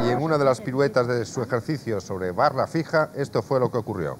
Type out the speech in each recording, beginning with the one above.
y en una de las piruetas de su ejercicio sobre barra fija, esto fue lo que ocurrió.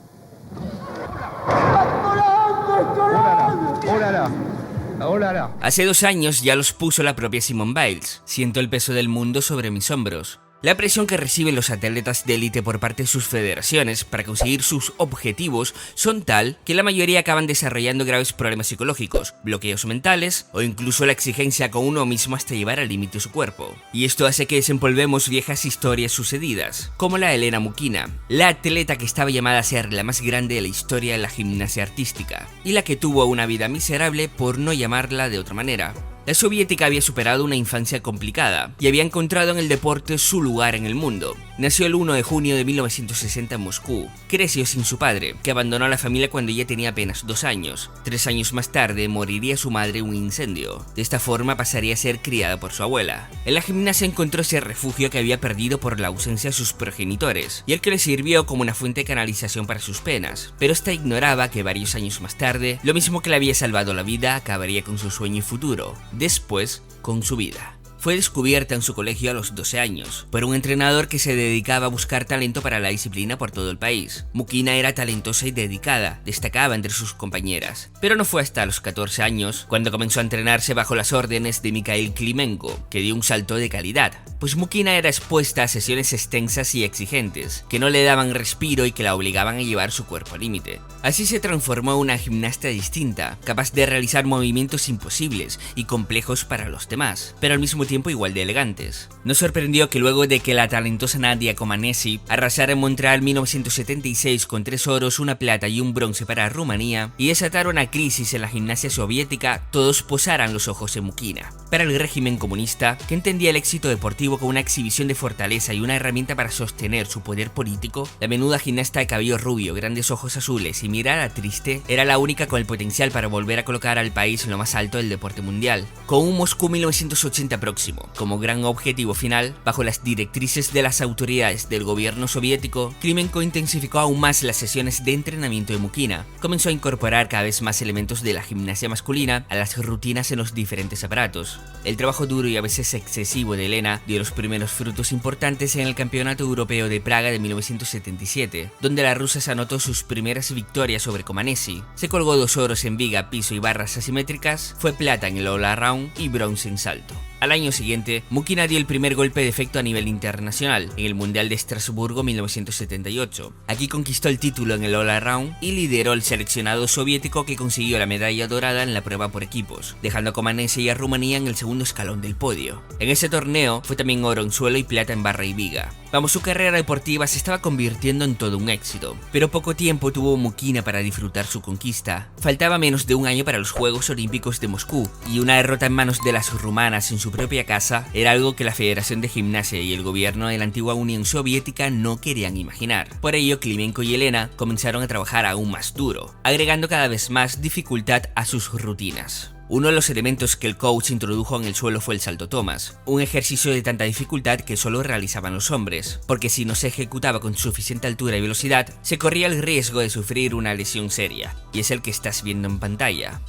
Hace 2 años ya los puso la propia Simone Biles. Siento el peso del mundo sobre mis hombros. La presión que reciben los atletas de élite por parte de sus federaciones para conseguir sus objetivos son tal que la mayoría acaban desarrollando graves problemas psicológicos, bloqueos mentales o incluso la exigencia con uno mismo hasta llevar al límite su cuerpo. Y esto hace que desempolvemos viejas historias sucedidas, como la de Helena Mukina, la atleta que estaba llamada a ser la más grande de la historia de la gimnasia artística, y la que tuvo una vida miserable por no llamarla de otra manera. La soviética había superado una infancia complicada y había encontrado en el deporte su lugar en el mundo. Nació el 1 de junio de 1960 en Moscú. Creció sin su padre, que abandonó a la familia cuando ella tenía apenas 2 años. 3 años más tarde moriría su madre en un incendio. De esta forma pasaría a ser criada por su abuela. En la gimnasia encontró ese refugio que había perdido por la ausencia de sus progenitores y el que le sirvió como una fuente de canalización para sus penas. Pero esta ignoraba que varios años más tarde, lo mismo que le había salvado la vida acabaría con su sueño y futuro. Después, con su vida. Fue descubierta en su colegio a los 12 años por un entrenador que se dedicaba a buscar talento para la disciplina por todo el país. Mukina era talentosa y dedicada, destacaba entre sus compañeras, pero no fue hasta los 14 años cuando comenzó a entrenarse bajo las órdenes de Mikhail Klimenko, que dio un salto de calidad, pues Mukina era expuesta a sesiones extensas y exigentes, que no le daban respiro y que la obligaban a llevar su cuerpo al límite. Así se transformó en una gimnasta distinta, capaz de realizar movimientos imposibles y complejos para los demás, pero al mismo tiempo igual de elegantes. No sorprendió que luego de que la talentosa Nadia Comaneci arrasara en Montreal 1976 con 3 oros, 1 plata y 1 bronce para Rumanía y desatara una crisis en la gimnasia soviética, todos posaran los ojos en Mukina. Para el régimen comunista, que entendía el éxito deportivo como una exhibición de fortaleza y una herramienta para sostener su poder político, la menuda gimnasta de cabello rubio, grandes ojos azules y mirada triste era la única con el potencial para volver a colocar al país en lo más alto del deporte mundial. Con un Moscú 1980 próximo como gran objetivo final, bajo las directrices de las autoridades del gobierno soviético, Klimenko intensificó aún más las sesiones de entrenamiento de Mukina. Comenzó a incorporar cada vez más elementos de la gimnasia masculina a las rutinas en los diferentes aparatos. El trabajo duro y a veces excesivo de Helena dio los primeros frutos importantes en el Campeonato Europeo de Praga de 1977, donde la rusa se anotó sus primeras victorias sobre Comaneci. Se colgó 2 oros en viga, piso y barras asimétricas, fue plata en el all-around y bronce en salto. Al año siguiente, Mukina dio el primer golpe de efecto a nivel internacional, en el Mundial de Estrasburgo 1978. Aquí conquistó el título en el all-around y lideró el seleccionado soviético que consiguió la medalla dorada en la prueba por equipos, dejando a Comaneci y a Rumanía en el segundo escalón del podio. En ese torneo fue también oro en suelo y plata en barra y viga. Vamos, su carrera deportiva se estaba convirtiendo en todo un éxito, pero poco tiempo tuvo Mukina para disfrutar su conquista. Faltaba menos de un año para los Juegos Olímpicos de Moscú, y una derrota en manos de las rumanas en su propia casa era algo que la Federación de Gimnasia y el gobierno de la antigua Unión Soviética no querían imaginar. Por ello, Klimenko y Helena comenzaron a trabajar aún más duro, agregando cada vez más dificultad a sus rutinas. Uno de los elementos que el coach introdujo en el suelo fue el salto Thomas, un ejercicio de tanta dificultad que solo realizaban los hombres, porque si no se ejecutaba con suficiente altura y velocidad, se corría el riesgo de sufrir una lesión seria, y es el que estás viendo en pantalla.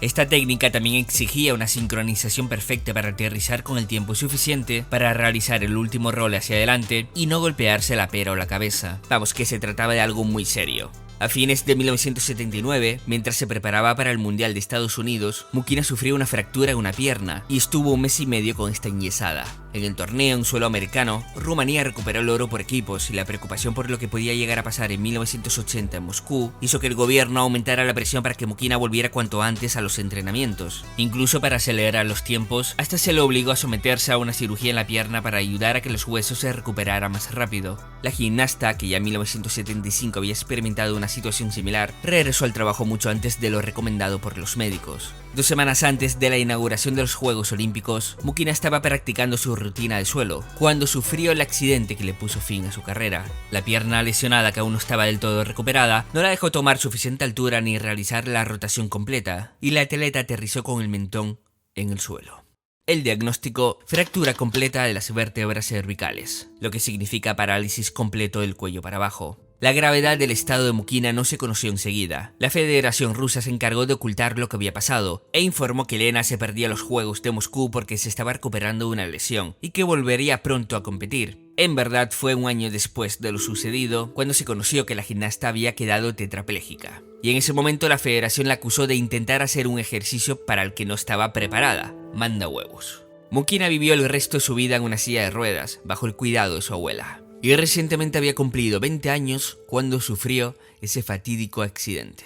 Esta técnica también exigía una sincronización perfecta para aterrizar con el tiempo suficiente para realizar el último rol hacia adelante y no golpearse la pera o la cabeza. Vamos, que se trataba de algo muy serio. A fines de 1979, mientras se preparaba para el Mundial de Estados Unidos, Mukina sufrió una fractura en una pierna y estuvo 1 mes y medio con esta enyesada. En el torneo en suelo americano, Rumanía recuperó el oro por equipos y la preocupación por lo que podía llegar a pasar en 1980 en Moscú hizo que el gobierno aumentara la presión para que Mukina volviera cuanto antes a los entrenamientos. Incluso para acelerar los tiempos, hasta se le obligó a someterse a una cirugía en la pierna para ayudar a que los huesos se recuperaran más rápido. La gimnasta, que ya en 1975 había experimentado una situación similar, regresó al trabajo mucho antes de lo recomendado por los médicos. 2 semanas antes de la inauguración de los Juegos Olímpicos, Mukina estaba practicando su rutina de suelo, cuando sufrió el accidente que le puso fin a su carrera. La pierna lesionada, que aún no estaba del todo recuperada, no la dejó tomar suficiente altura ni realizar la rotación completa, y la atleta aterrizó con el mentón en el suelo. El diagnóstico: fractura completa de las vértebras cervicales, lo que significa parálisis completo del cuello para abajo. La gravedad del estado de Mukina no se conoció enseguida. La Federación Rusa se encargó de ocultar lo que había pasado e informó que Elena se perdía los Juegos de Moscú porque se estaba recuperando de una lesión y que volvería pronto a competir. En verdad fue un año después de lo sucedido cuando se conoció que la gimnasta había quedado tetrapléjica. Y en ese momento la Federación la acusó de intentar hacer un ejercicio para el que no estaba preparada. Manda huevos. Mukina vivió el resto de su vida en una silla de ruedas, bajo el cuidado de su abuela. Y recientemente había cumplido 20 años cuando sufrió ese fatídico accidente.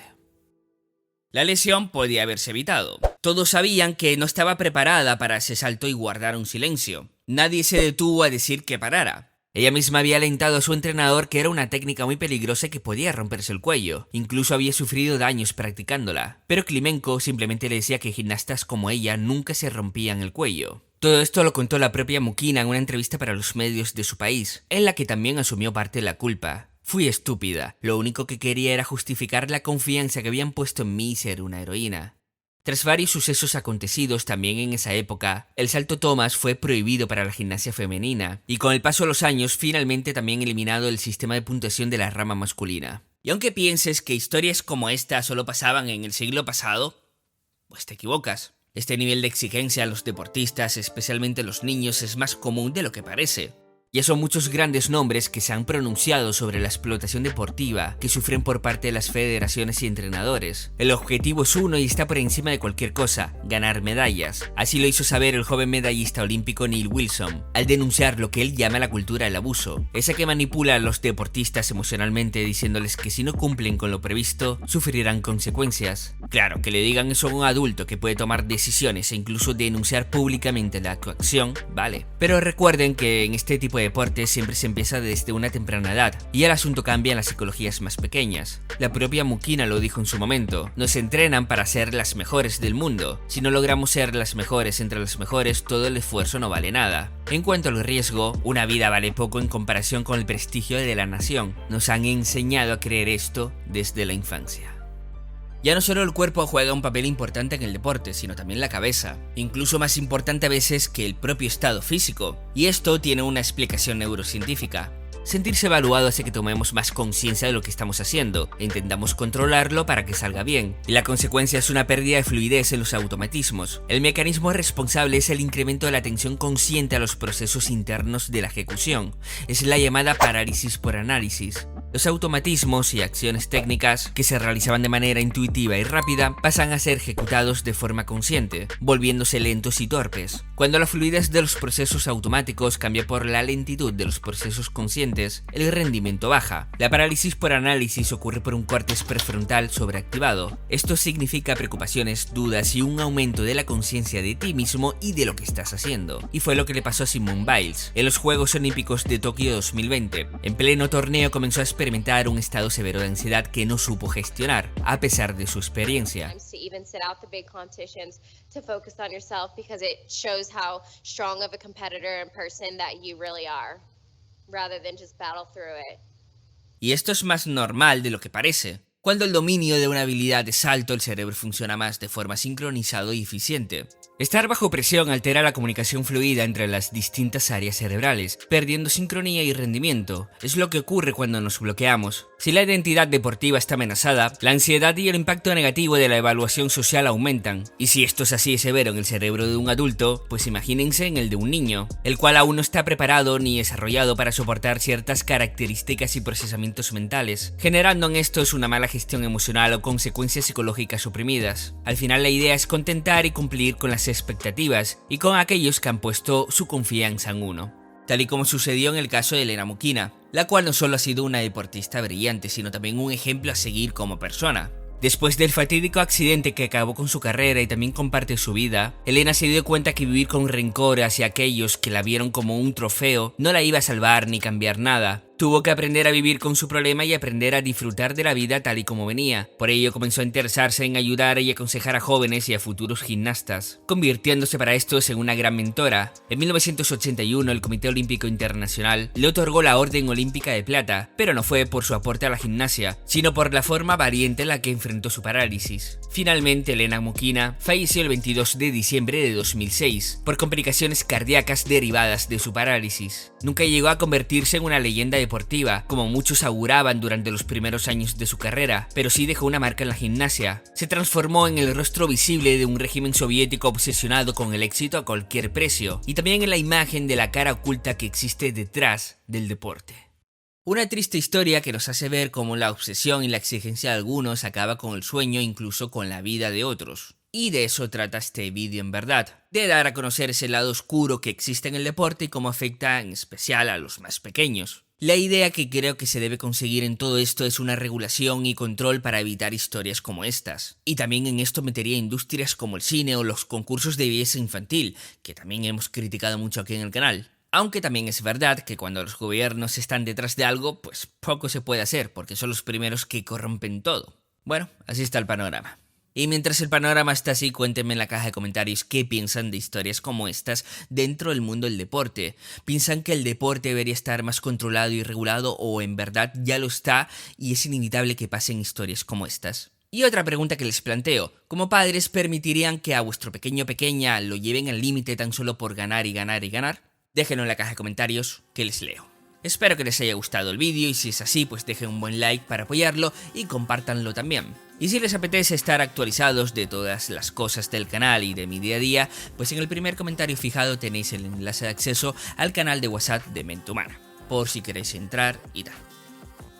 La lesión podía haberse evitado. Todos sabían que no estaba preparada para ese salto y guardaron silencio. Nadie se detuvo a decir que parara. Ella misma había alentado a su entrenador que era una técnica muy peligrosa y que podía romperse el cuello. Incluso había sufrido daños practicándola. Pero Klimenko simplemente le decía que gimnastas como ella nunca se rompían el cuello. Todo esto lo contó la propia Mukina en una entrevista para los medios de su país, en la que también asumió parte de la culpa. Fui estúpida, lo único que quería era justificar la confianza que habían puesto en mí y ser una heroína. Tras varios sucesos acontecidos también en esa época, el salto Thomas fue prohibido para la gimnasia femenina, y con el paso de los años finalmente también eliminado el sistema de puntuación de la rama masculina. Y aunque pienses que historias como esta solo pasaban en el siglo pasado, pues te equivocas. Este nivel de exigencia a los deportistas, especialmente a los niños, es más común de lo que parece. Ya son muchos grandes nombres que se han pronunciado sobre la explotación deportiva que sufren por parte de las federaciones y entrenadores. El objetivo es uno y está por encima de cualquier cosa: ganar medallas. Así lo hizo saber el joven medallista olímpico Neil Wilson, al denunciar lo que él llama la cultura del abuso, esa que manipula a los deportistas emocionalmente diciéndoles que si no cumplen con lo previsto, sufrirán consecuencias. Claro, que le digan eso a un adulto que puede tomar decisiones e incluso denunciar públicamente la actuación, vale. Pero recuerden que en este tipo de deporte siempre se empieza desde una temprana edad y el asunto cambia en las psicologías más pequeñas. La propia Mukina lo dijo en su momento: nos entrenan para ser las mejores del mundo. Si no logramos ser las mejores entre las mejores, todo el esfuerzo no vale nada. En cuanto al riesgo, una vida vale poco en comparación con el prestigio de la nación. Nos han enseñado a creer esto desde la infancia. Ya no solo el cuerpo juega un papel importante en el deporte, sino también la cabeza, incluso más importante a veces que el propio estado físico, y esto tiene una explicación neurocientífica. Sentirse evaluado hace que tomemos más conciencia de lo que estamos haciendo e intentamos controlarlo para que salga bien, y la consecuencia es una pérdida de fluidez en los automatismos. El mecanismo responsable es el incremento de la atención consciente a los procesos internos de la ejecución, es la llamada parálisis por análisis. Los automatismos y acciones técnicas que se realizaban de manera intuitiva y rápida pasan a ser ejecutados de forma consciente, volviéndose lentos y torpes. Cuando la fluidez de los procesos automáticos cambia por la lentitud de los procesos conscientes, el rendimiento baja. La parálisis por análisis ocurre por un córtex prefrontal sobreactivado. Esto significa preocupaciones, dudas y un aumento de la conciencia de ti mismo y de lo que estás haciendo. Y fue lo que le pasó a Simone Biles en los Juegos Olímpicos de Tokio 2020. En pleno torneo comenzó a experimentar un estado severo de ansiedad que no supo gestionar, a pesar de su experiencia. Y esto es más normal de lo que parece. Cuando el dominio de una habilidad es alto, el cerebro funciona más de forma sincronizada y eficiente. Estar bajo presión altera la comunicación fluida entre las distintas áreas cerebrales, perdiendo sincronía y rendimiento. Es lo que ocurre cuando nos bloqueamos. Si la identidad deportiva está amenazada, la ansiedad y el impacto negativo de la evaluación social aumentan. Y si esto es así de severo en el cerebro de un adulto, pues imagínense en el de un niño, el cual aún no está preparado ni desarrollado para soportar ciertas características y procesamientos mentales, generando en estos una mala gestión emocional o consecuencias psicológicas oprimidas. Al final la idea es contentar y cumplir con las expectativas y con aquellos que han puesto su confianza en uno. Tal y como sucedió en el caso de Elena Mukina, la cual no solo ha sido una deportista brillante, sino también un ejemplo a seguir como persona. Después del fatídico accidente que acabó con su carrera y también con parte de su vida, Elena se dio cuenta que vivir con rencor hacia aquellos que la vieron como un trofeo no la iba a salvar ni cambiar nada. Tuvo que aprender a vivir con su problema y aprender a disfrutar de la vida tal y como venía. Por ello comenzó a interesarse en ayudar y aconsejar a jóvenes y a futuros gimnastas, convirtiéndose para estos en una gran mentora. En 1981 el Comité Olímpico Internacional le otorgó la Orden Olímpica de Plata, pero no fue por su aporte a la gimnasia, sino por la forma valiente en la que enfrentó su parálisis. Finalmente, Elena Mukina falleció el 22 de diciembre de 2006 por complicaciones cardíacas derivadas de su parálisis. Nunca llegó a convertirse en una leyenda deportiva deportiva, como muchos auguraban durante los primeros años de su carrera, pero sí dejó una marca en la gimnasia. Se transformó en el rostro visible de un régimen soviético obsesionado con el éxito a cualquier precio, y también en la imagen de la cara oculta que existe detrás del deporte. Una triste historia que nos hace ver cómo la obsesión y la exigencia de algunos acaba con el sueño e incluso con la vida de otros. Y de eso trata este vídeo en verdad, de dar a conocer ese lado oscuro que existe en el deporte y cómo afecta en especial a los más pequeños. La idea que creo que se debe conseguir en todo esto es una regulación y control para evitar historias como estas. Y también en esto metería industrias como el cine o los concursos de belleza infantil, que también hemos criticado mucho aquí en el canal. Aunque también es verdad que cuando los gobiernos están detrás de algo, pues poco se puede hacer, porque son los primeros que corrompen todo. Bueno, así está el panorama. Y mientras el panorama está así, cuéntenme en la caja de comentarios qué piensan de historias como estas dentro del mundo del deporte. ¿Piensan que el deporte debería estar más controlado y regulado o en verdad ya lo está y es inevitable que pasen historias como estas? Y otra pregunta que les planteo, ¿como padres permitirían que a vuestro pequeño o pequeña lo lleven al límite tan solo por ganar y ganar y ganar? Déjenlo en la caja de comentarios que les leo. Espero que les haya gustado el vídeo y si es así pues dejen un buen like para apoyarlo y compártanlo también. Y si les apetece estar actualizados de todas las cosas del canal y de mi día a día, pues en el primer comentario fijado tenéis el enlace de acceso al canal de WhatsApp de Mente Humana, por si queréis entrar y tal.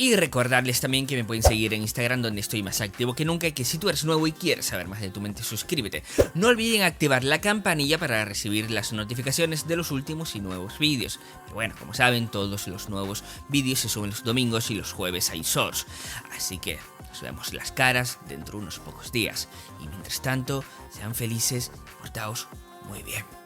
Y recordarles también que me pueden seguir en Instagram, donde estoy más activo que nunca, y que si tú eres nuevo y quieres saber más de tu mente, suscríbete. No olviden activar la campanilla para recibir las notificaciones de los últimos y nuevos vídeos. Y bueno, como saben, todos los nuevos vídeos se suben los domingos y los jueves hay shorts. Así que nos vemos las caras dentro de unos pocos días. Y mientras tanto, sean felices y portaos muy bien.